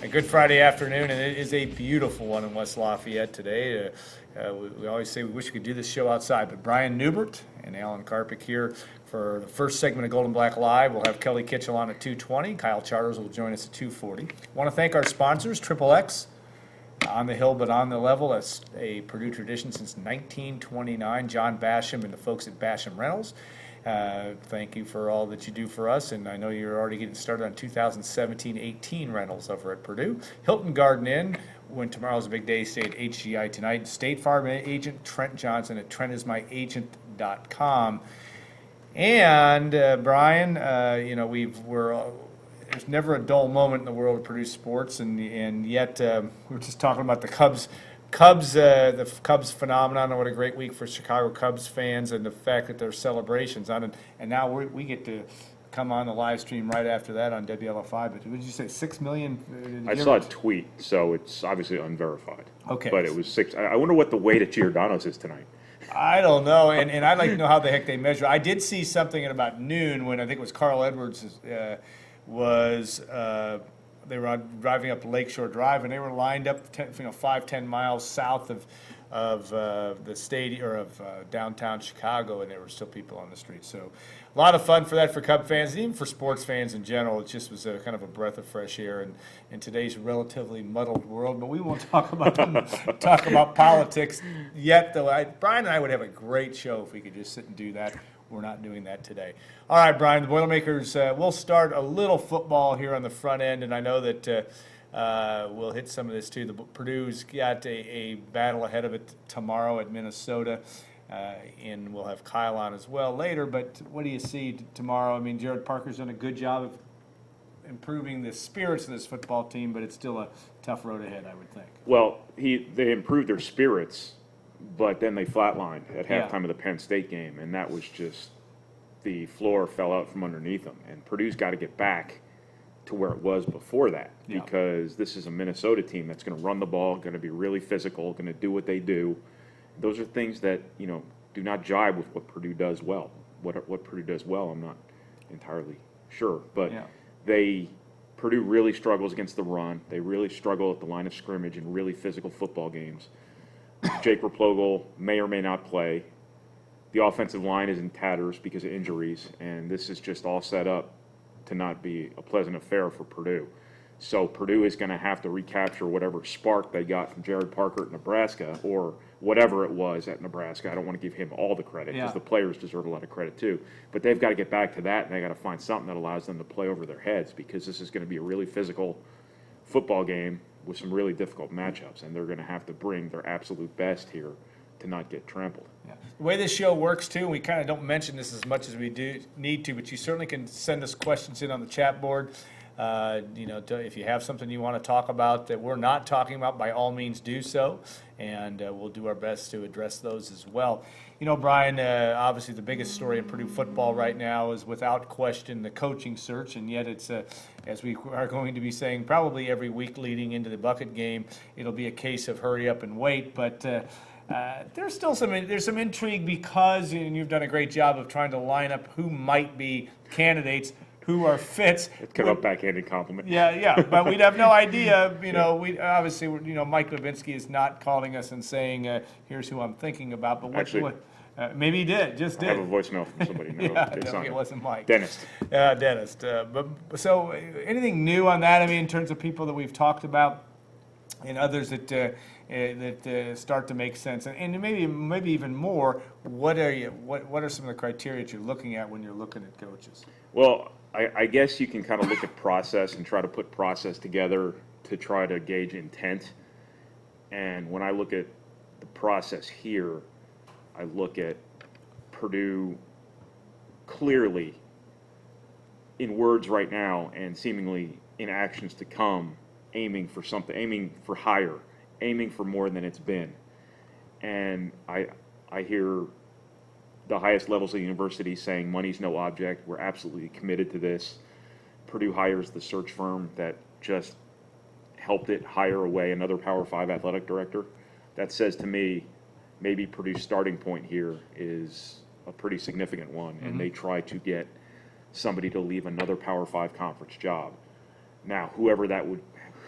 A good Friday afternoon, and it is a beautiful one in West Lafayette today. We always say we wish we could do this show outside, but Brian Newbert and Alan Karpick here for the first segment of Golden Black Live. We'll have Kelly Kitchell on at 2:20. Kyle Charters will join us at 2:40. Want to thank our sponsors, Triple X, on the hill but on the level. That's a Purdue tradition since 1929. John Basham and the folks at Basham Rentals. Thank you for all that you do for us, and I know you're already getting started on 2017-18 rentals over at Purdue. Hilton Garden Inn, when tomorrow's a big day, stay at HGI tonight. State Farm agent Trent Johnson at trentismyagent.com. And Brian, there's never a dull moment in the world of Purdue sports, and yet we were just talking about the Cubs, the Cubs phenomenon, and what a great week for Chicago Cubs fans, and the fact that there's celebrations on it, and now we get to come on the live stream right after that on WLFI. But what did you say, 6 million? I saw a tweet, so it's obviously unverified. Okay. But it was 6. I wonder what the weight of Giordano's is tonight. I don't know, and I'd like to know how the heck they measure. I did see something at about noon when I think it was Carl Edwards they were driving up Lakeshore Drive, and they were lined up 5-10 miles south of the stadium or of downtown Chicago, and there were still people on the street. So a lot of fun for that for Cub fans, and even for sports fans in general. It just was a kind of a breath of fresh air in today's relatively muddled world. But we won't talk about politics yet, though. Brian and I would have a great show if we could just sit and do that. We're not doing that today. All right, Brian, the Boilermakers, we'll start a little football here on the front end, and I know that we'll hit some of this too. Purdue's got a battle ahead of it tomorrow at Minnesota, and we'll have Kyle on as well later. But what do you see tomorrow? I mean, Gerad Parker's done a good job of improving the spirits of this football team, but it's still a tough road ahead, I would think. Well, they improved their spirits, but then they flatlined at halftime of the Penn State game, and that was just the floor fell out from underneath them. And Purdue's got to get back to where it was before that, because this is a Minnesota team that's going to run the ball, going to be really physical, going to do what they do. Those are things that do not jibe with what Purdue does well. What Purdue does well, I'm not entirely sure, but Purdue really struggles against the run. They really struggle at the line of scrimmage in really physical football games. Jake Replogle may or may not play. The offensive line is in tatters because of injuries, and this is just all set up to not be a pleasant affair for Purdue. So Purdue is going to have to recapture whatever spark they got from Gerad Parker at Nebraska, or whatever it was at Nebraska. I don't want to give him all the credit, because the players deserve a lot of credit too. But they've got to get back to that, and they've got to find something that allows them to play over their heads, because this is going to be a really physical football game with some really difficult matchups, and they're going to have to bring their absolute best here to not get trampled. Yeah. The way this show works, too, we kind of don't mention this as much as we do need to, but you certainly can send us questions in on the chat board. If you have something you want to talk about that we're not talking about, by all means do so, and we'll do our best to address those as well. Brian, obviously the biggest story in Purdue football right now is without question the coaching search, and yet it's, as we are going to be saying probably every week leading into the Bucket game, it'll be a case of hurry up and wait, but there's still some intrigue because, and you've done a great job of trying to line up who might be candidates, who are fits. It's kind of a backhanded compliment. Yeah, but we'd have no idea. We obviously, Mike Levinsky is not calling us and saying, "Here's who I'm thinking about." But Actually, maybe he did. I have a voicemail from somebody. No, it wasn't Mike. Dentist. Dentist. But so, anything new on that? I mean, in terms of people that we've talked about, and others that start to make sense, and maybe even more. What are some of the criteria that you're looking at when you're looking at coaches? Well, I guess you can kind of look at process and try to put process together to try to gauge intent. And when I look at the process here, I look at Purdue clearly in words right now and seemingly in actions to come, aiming for something, aiming for higher, aiming for more than it's been. And I hear the highest levels of the university saying money's no object. We're absolutely committed to this. Purdue hires the search firm that just helped it hire away another Power 5 athletic director. That says to me, maybe Purdue's starting point here is a pretty significant one, and they try to get somebody to leave another Power 5 conference job. Now, whoever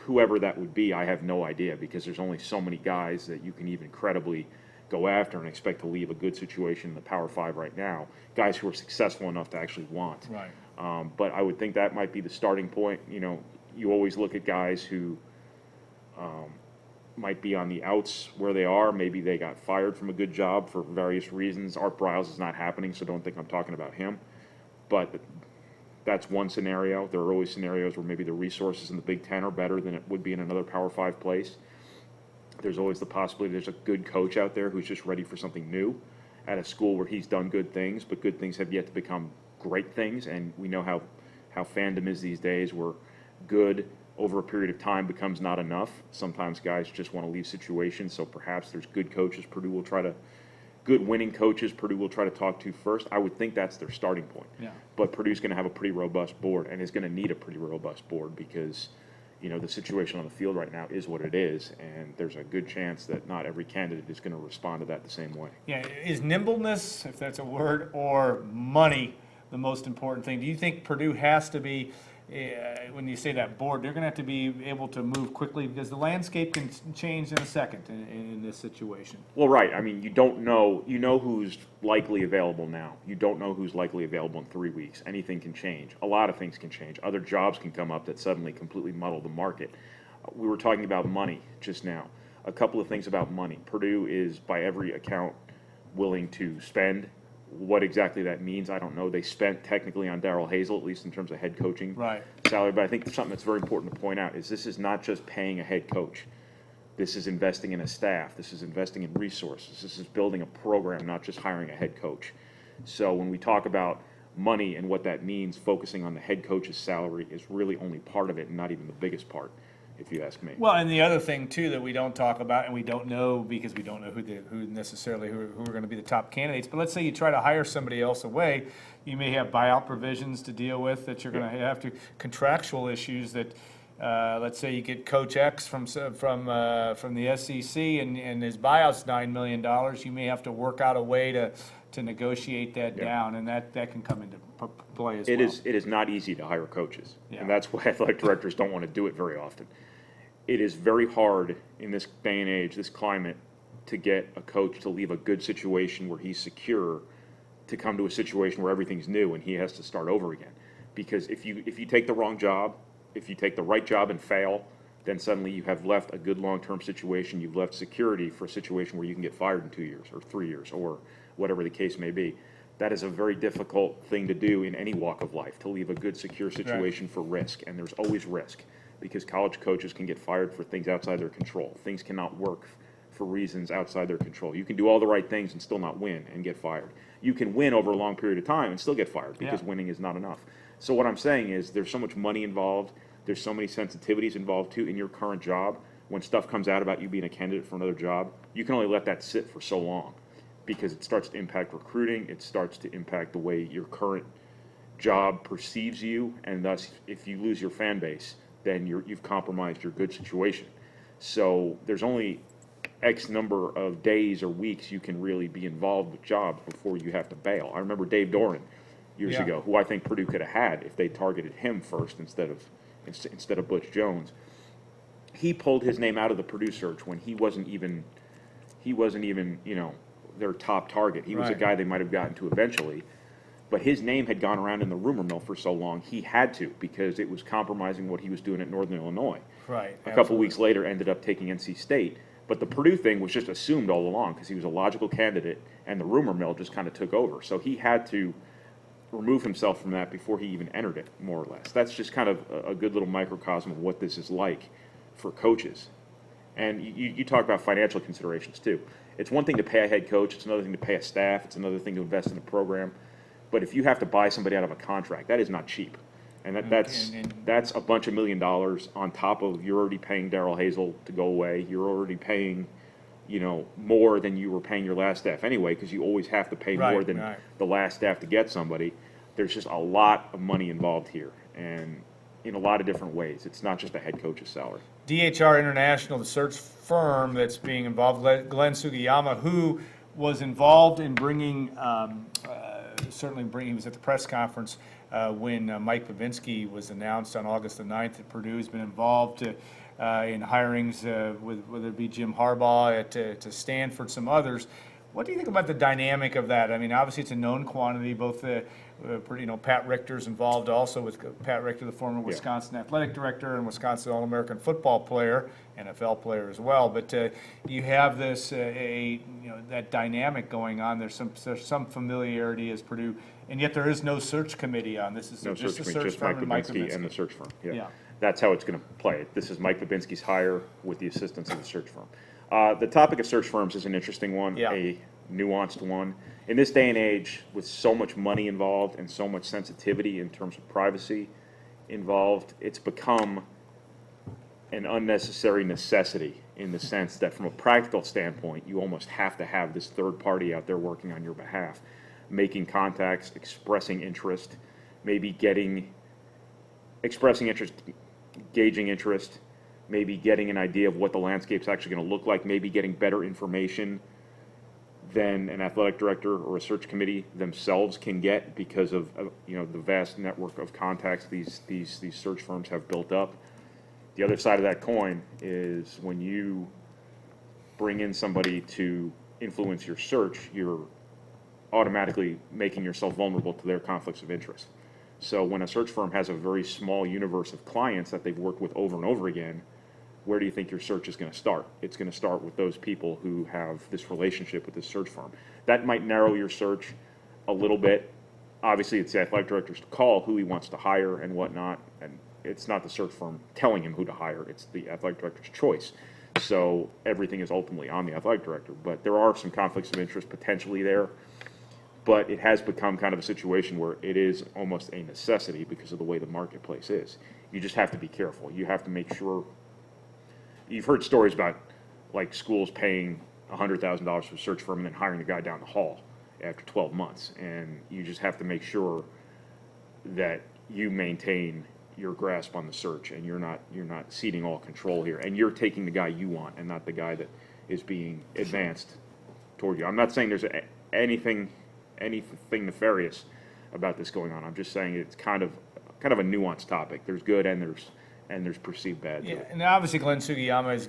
whoever that would be, I have no idea, because there's only so many guys that you can even credibly go after and expect to leave a good situation in the Power Five right now, guys who are successful enough to actually want. Right. But I would think that might be the starting point. You always look at guys who might be on the outs where they are. Maybe they got fired from a good job for various reasons. Art Briles is not happening, so don't think I'm talking about him. But that's one scenario. There are always scenarios where maybe the resources in the Big Ten are better than it would be in another Power Five place. There's always the possibility there's a good coach out there who's just ready for something new at a school where he's done good things, but good things have yet to become great things. And we know how fandom is these days, where good over a period of time becomes not enough. Sometimes guys just want to leave situations, so perhaps there's good coaches good winning coaches Purdue will try to talk to first. I would think that's their starting point. Yeah. But Purdue's going to have a pretty robust board, and is going to need a pretty robust board, because the situation on the field right now is what it is, and there's a good chance that not every candidate is going to respond to that the same way. Yeah, is nimbleness, if that's a word, or money the most important thing? Do you think Purdue has to be, when you say that board, they're going to have to be able to move quickly, because the landscape can change in a second in this situation? Well, right. I mean, you don't know. You know who's likely available now. You don't know who's likely available in 3 weeks. Anything can change. A lot of things can change. Other jobs can come up that suddenly completely muddle the market. We were talking about money just now. A couple of things about money. Purdue is, by every account, willing to spend. What exactly that means, I don't know. They spent technically on Darrell Hazel, at least in terms of head coaching salary. But I think something that's very important to point out is this is not just paying a head coach. This is investing in a staff. This is investing in resources. This is building a program, not just hiring a head coach. So when we talk about money and what that means, focusing on the head coach's salary is really only part of it, and not even the biggest part, if you ask me. Well, and the other thing too that we don't talk about, and we don't know because we don't know who are going to be the top candidates. But let's say you try to hire somebody else away, you may have buyout provisions to deal with that you're going to have to, contractual issues that. Let's say you get Coach X from the SEC and his buyout's $9 million. You may have to work out a way to negotiate that down, and that can come into play as well. It is not easy to hire coaches, Yeah. and that's why athletic directors don't want to do it very often. It is very hard in this day and age, this climate, to get a coach to leave a good situation where he's secure to come to a situation where everything's new and he has to start over again. Because if you take the wrong job, if you take the right job and fail, then suddenly you have left a good long-term situation. You've left security for a situation where you can get fired in 2 years or 3 years or whatever the case may be. That is a very difficult thing to do in any walk of life, to leave a good, secure situation for risk. And there's always risk, because college coaches can get fired for things outside their control. Things cannot work for reasons outside their control. You can do all the right things and still not win and get fired. You can win over a long period of time and still get fired, because winning is not enough. So what I'm saying is there's so much money involved. There's so many sensitivities involved, too, in your current job. When stuff comes out about you being a candidate for another job, you can only let that sit for so long, because it starts to impact recruiting. It starts to impact the way your current job perceives you, and thus, if you lose your fan base, then you've compromised your good situation. So there's only X number of days or weeks you can really be involved with jobs before you have to bail. I remember Dave Doran years ago, who I think Purdue could have had if they targeted him first instead of Butch Jones. He pulled his name out of the Purdue search when he wasn't even their top target. He was a guy they might have gotten to eventually, but his name had gone around in the rumor mill for so long, he had to, because it was compromising what he was doing at Northern Illinois. Right. A couple weeks later, ended up taking NC State. But the Purdue thing was just assumed all along, because he was a logical candidate, and the rumor mill just kind of took over. So he had to remove himself from that before he even entered it, more or less. That's just kind of a good little microcosm of what this is like for coaches. And you talk about financial considerations, too. It's one thing to pay a head coach. It's another thing to pay a staff. It's another thing to invest in a program. But if you have to buy somebody out of a contract, that is not cheap. And that's a bunch of $1 million on top of, you're already paying Darrell Hazel to go away. You're already paying, more than you were paying your last staff anyway, because you always have to pay more than the last staff to get somebody. There's just a lot of money involved here, and in a lot of different ways. It's not just a head coach's salary. DHR International, the search firm that's being involved, Glenn Sugiyama, who was involved in bringing, he was at the press conference when Mike Bavinski was announced on August the 9th at Purdue. He's been involved to in hirings, whether it be Jim Harbaugh to Stanford, some others. What do you think about the dynamic of that? I mean, obviously it's a known quantity. Both Pat Richter's involved also with Pat Richter, the former Wisconsin athletic director and Wisconsin All-American football player, NFL player as well. But you have this that dynamic going on. There's some familiarity as Purdue, and yet there is no search committee on this. Is No just search a committee, search just firm Mike and Mike Babinski and the Babinski. search firm. Yeah. Yeah. That's how it's going to play. This is Mike Babinski's hire with the assistance of the search firm. The topic of search firms is an interesting one, Yeah. a nuanced one. In this day and age, with so much money involved and so much sensitivity in terms of privacy involved, it's become an unnecessary necessity in the sense that from a practical standpoint, you almost have to have this third party out there working on your behalf, making contacts, expressing interest, maybe expressing interest, gauging interest, maybe getting an idea of what the landscape's actually going to look like, maybe getting better information than an athletic director or a search committee themselves can get because of the vast network of contacts these search firms have built up. The other side of that coin is when you bring in somebody to influence your search, you're automatically making yourself vulnerable to their conflicts of interest. So when a search firm has a very small universe of clients that they've worked with over and over again, where do you think your search is going to start? It's going to start with those people who have this relationship with this search firm. That might narrow your search a little bit. Obviously, it's the athletic director's call who he wants to hire and whatnot, and it's not the search firm telling him who to hire. It's the athletic director's choice. So everything is ultimately on the athletic director, but there are some conflicts of interest potentially there. But it has become kind of a situation where it is almost a necessity because of the way the marketplace is. You just have to be careful. You have to make sure. You've heard stories about like schools paying $100,000 for a search firm and then hiring the guy down the hall after 12 months. And you just have to make sure that you maintain your grasp on the search and you're not ceding all control here. And you're taking the guy you want and not the guy that is being advanced toward you. I'm not saying there's anything nefarious about this going on. I'm just saying it's kind of a nuanced topic. There's good and there's perceived bad. Yeah, and obviously Glenn Sugiyama has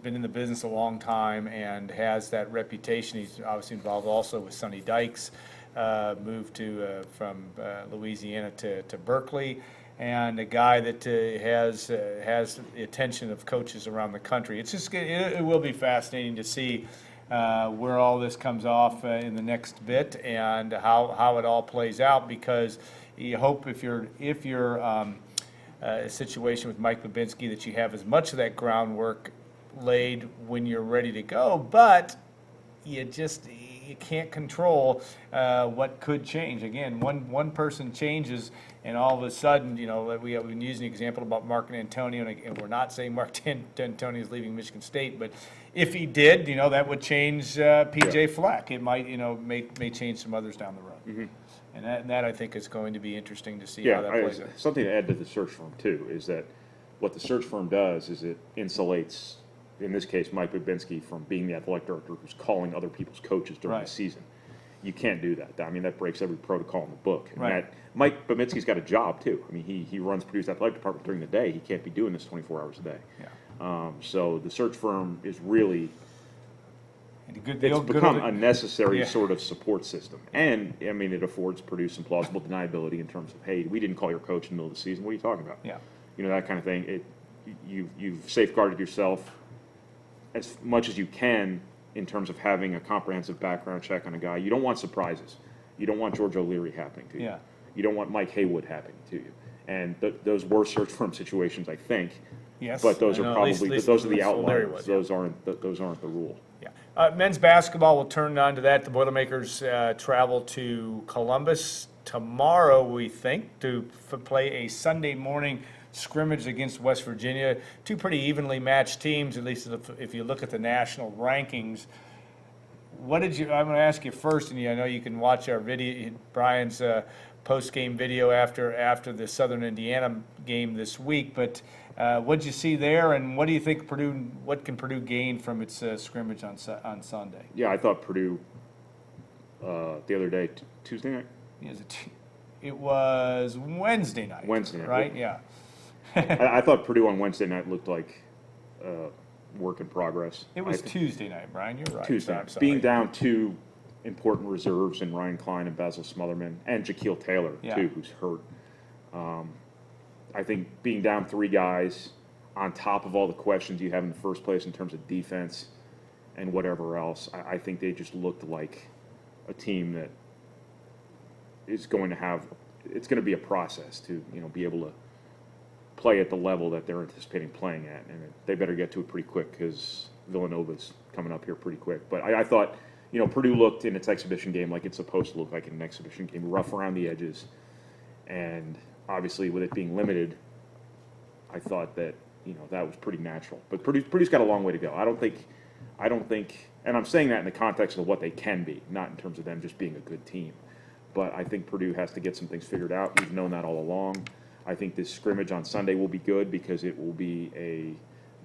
been in the business a long time and has that reputation. He's obviously involved also with Sonny Dykes, moved from Louisiana to Berkeley, and a guy that has the attention of coaches around the country. It's just it will be fascinating to see where all this comes off in the next bit and how it all plays out, because you hope if you're a situation with Mike Babinski that you have as much of that groundwork laid when you're ready to go, but you can't control what could change. Again, one person changes, and all of a sudden, we have been using the example about Mark Antonio, and we're not saying Mark Antonio is leaving Michigan State, but if he did, that would change PJ Fleck. It might, may change some others down the road. Mm-hmm. And that I think is going to be interesting to see how that plays out. Something to add to the search firm too is that what the search firm does is it insulates, in this case, Mike Babinski from being the athletic director who's calling other people's coaches during the season. You can't do that. I mean, that breaks every protocol in the book. And Mike Babinski's got a job too. I mean, he runs Purdue's athletic department during the day. He can't be doing this 24 hours a day. Yeah. So the search firm is really, it's become a necessary sort of support system. And, I mean, it affords Purdue some plausible deniability in terms of, hey, we didn't call your coach in the middle of the season. What are you talking about? Yeah. That kind of thing. You've safeguarded yourself as much as you can in terms of having a comprehensive background check on a guy. You don't want surprises. You don't want George O'Leary happening to you. Yeah. You don't want Mike Haywood happening to you. And those were search firm situations, I think. Yes. But those are probably those are the outliers. Was, those aren't the rule. Yeah. Men's basketball, we'll turn on to that. The Boilermakers travel to Columbus tomorrow, we think, to play a Sunday morning scrimmage against West Virginia. Two pretty evenly matched teams, at least if you look at the national rankings. I'm going to ask you first, and I know you can watch our video, Brian's post-game video after the Southern Indiana game this week, but what did you see there, and what do you think what can Purdue gain from its scrimmage on Sunday? Yeah, I thought Purdue the other day, Tuesday night? Yeah, It was Wednesday night. Wednesday night. Right? Yeah. I thought Purdue on Wednesday night looked like work in progress. It was Tuesday night, Brian. You're right. Tuesday. I'm sorry. Being down two important reserves in Ryan Klein and Basil Smotherman, and Jaquil Taylor, too, who's hurt. I think being down three guys on top of all the questions you have in the first place in terms of defense and whatever else, I think they just looked like a team that is going to have – it's going to be a process to, be able to play at the level that they're anticipating playing at. And they better get to it pretty quick because Villanova's coming up here pretty quick. But I thought, Purdue looked in its exhibition game like it's supposed to look like in an exhibition game, rough around the edges. And obviously with it being limited, I thought that, that was pretty natural. But Purdue's got a long way to go. I don't think, and I'm saying that in the context of what they can be, not in terms of them just being a good team. But I think Purdue has to get some things figured out. We've known that all along. I think this scrimmage on Sunday will be good because it will be a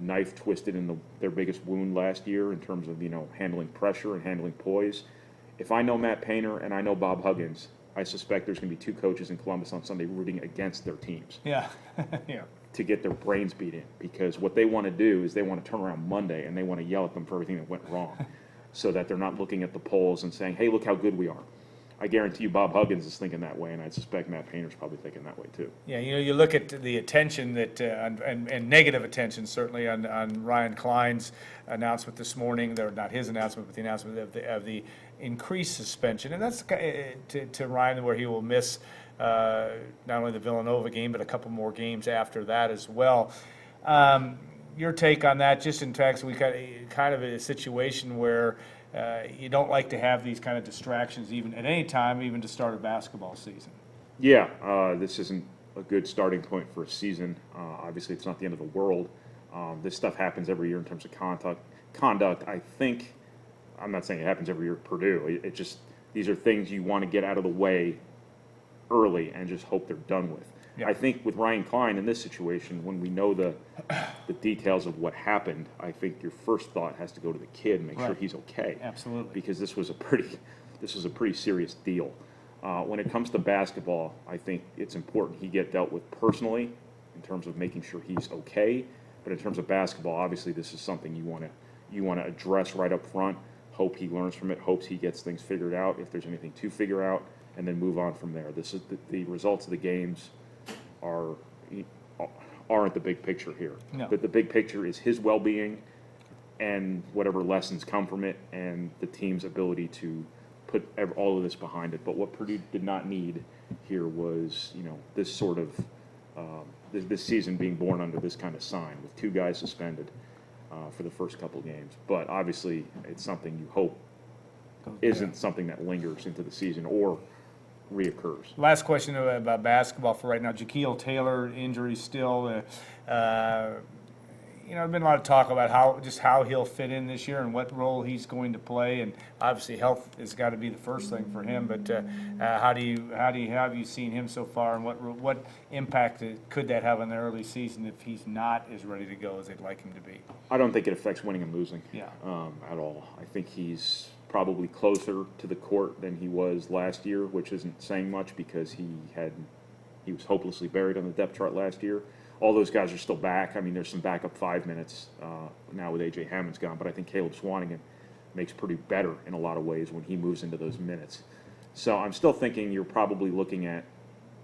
knife twisted in their biggest wound last year in terms of, handling pressure and handling poise. If I know Matt Painter and I know Bob Huggins, I suspect there's going to be two coaches in Columbus on Sunday rooting against their teams. Yeah. Yeah. To get their brains beat in, because what they want to do is they want to turn around Monday and they want to yell at them for everything that went wrong so that they're not looking at the polls and saying, hey, look how good we are. I guarantee you Bob Huggins is thinking that way, and I suspect Matt Painter's probably thinking that way too. Yeah, you look at the attention that, and negative attention certainly on Ryan Klein's announcement this morning, or not his announcement, but the announcement of the increased suspension. And that's to Ryan where he will miss not only the Villanova game, but a couple more games after that as well. Your take on that, just in fact, we got kind of a situation where you don't like to have these kind of distractions even at any time, even to start a basketball season. Yeah, this isn't a good starting point for a season. Obviously, it's not the end of the world. This stuff happens every year in terms of conduct. I think, I'm not saying it happens every year at Purdue. It just, these are things you want to get out of the way early and just hope they're done with. Yeah. I think with Ryan Klein in this situation, when we know the details of what happened, I think your first thought has to go to the kid and make sure he's okay. Absolutely. Because this was a pretty serious deal. When it comes to basketball, I think it's important he get dealt with personally in terms of making sure he's okay. But in terms of basketball, obviously this is something you want to address right up front. Hope he learns from it. Hopes he gets things figured out if there's anything to figure out, and then move on from there. This is the results of the games aren't the big picture here. No. But the big picture is his well-being and whatever lessons come from it, and the team's ability to put all of this behind it. But what Purdue did not need here was, this sort of this season being born under this kind of sign with two guys suspended for the first couple games. But obviously, it's something you hope isn't something that lingers into the season or reoccurs. Last question about basketball for right now. Jaquil Taylor injury still. There's been a lot of talk about how he'll fit in this year and what role he's going to play, and obviously health has got to be the first thing for him. But how have you seen him so far, and what impact could that have on the early season if he's not as ready to go as they'd like him to be? I don't think it affects winning and losing. Yeah. At all. I think he's probably closer to the court than he was last year, which isn't saying much because he was hopelessly buried on the depth chart last year. All those guys are still back. I mean, there's some backup 5 minutes now with A.J. Hammond's gone, but I think Caleb Swanigan makes Purdue better in a lot of ways when he moves into those minutes. So I'm still thinking you're probably looking at,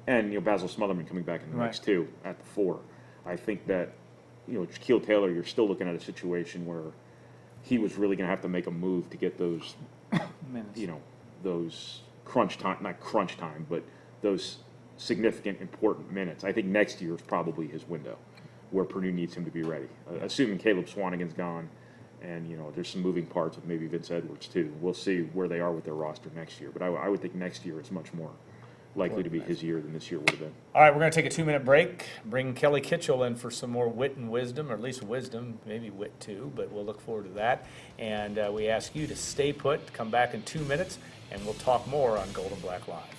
and Basil Smotherman coming back in the mix too at the 4. I think that Jaquil Taylor, you're still looking at a situation where he was really going to have to make a move to get those minutes. Those not crunch time, but those significant, important minutes. I think next year is probably his window where Purdue needs him to be ready. Assuming Caleb Swanigan's gone and, there's some moving parts with maybe Vince Edwards too. We'll see where they are with their roster next year. But I would think next year is much more likely to be his year than this year would have been. All right, we're going to take a 2-minute break. Bring Kelly Kitchell in for some more wit and wisdom, or at least wisdom, maybe wit too, but we'll look forward to that. And we ask you to stay put, come back in 2 minutes, and we'll talk more on Gold and Black Live.